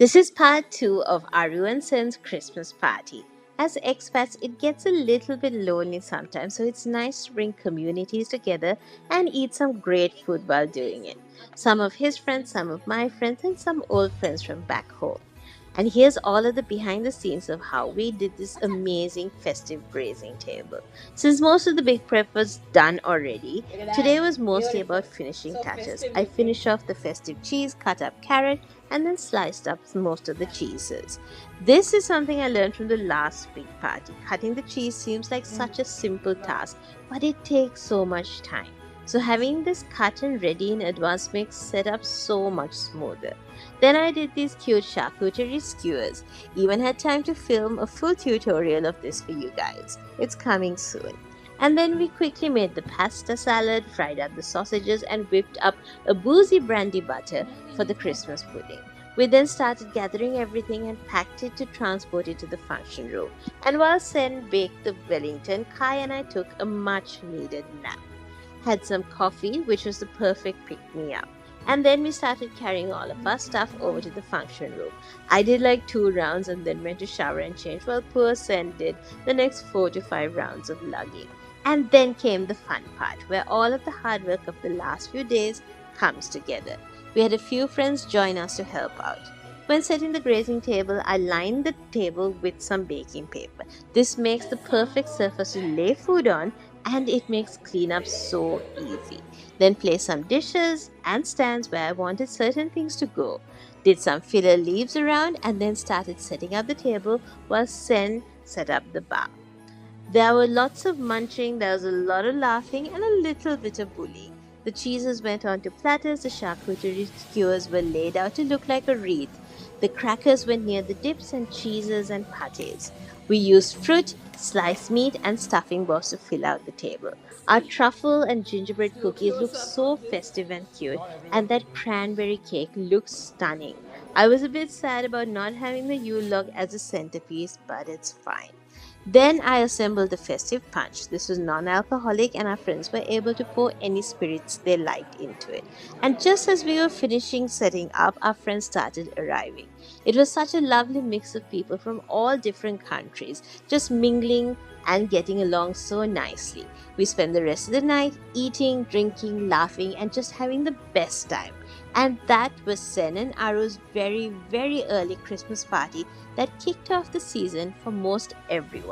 This is part 2 of Aru and Sen's Christmas party. As expats, it gets a little bit lonely sometimes, so it's nice to bring communities together and eat some great food while doing it. Some of his friends, some of my friends, and some old friends from back home. And here's all of the behind the scenes of how we did this amazing festive grazing table. Since most of the big prep was done already, today was mostly about finishing touches. I finished off the festive cheese, cut up carrot, and then sliced up most of the cheeses. This is something I learned from the last big party. Cutting the cheese seems like such a simple task, but it takes so much time. So having this cut and ready in advance makes setup so much smoother. Then I did these cute charcuterie skewers. Even had time to film a full tutorial of this for you guys. It's coming soon. And then we quickly made the pasta salad, fried up the sausages, and whipped up a boozy brandy butter for the Christmas pudding. We then started gathering everything and packed it to transport it to the function room. And while Sen baked the Wellington, Kai and I took a much needed nap. Had some coffee, which was the perfect pick-me-up. And then we started carrying all of our stuff over to the function room. I did like 2 rounds and then went to shower and change while poor Sen did the next 4 to 5 rounds of lugging. And then came the fun part, where all of the hard work of the last few days comes together. We had a few friends join us to help out. When setting the grazing table, I lined the table with some baking paper. This makes the perfect surface to lay food on, and it makes cleanup so easy. Then placed some dishes and stands where I wanted certain things to go. Did some filler leaves around and then started setting up the table while Sen set up the bar. There were lots of munching, there was a lot of laughing, and a little bit of bullying. The cheeses went onto platters, the charcuterie skewers were laid out to look like a wreath. The crackers went near the dips and cheeses and pâtés. We used fruit, sliced meat, and stuffing balls to fill out the table. Our truffle and gingerbread cookies looked so festive and cute, and that cranberry cake looked stunning. I was a bit sad about not having the Yule log as a centerpiece, but it's fine. Then I assembled the festive punch. This was non-alcoholic and our friends were able to pour any spirits they liked into it. And just as we were finishing setting up, our friends started arriving. It was such a lovely mix of people from all different countries, just mingling and getting along so nicely. We spent the rest of the night eating, drinking, laughing, and just having the best time. And that was Sen and Aru's very, very early Christmas party that kicked off the season for most everyone.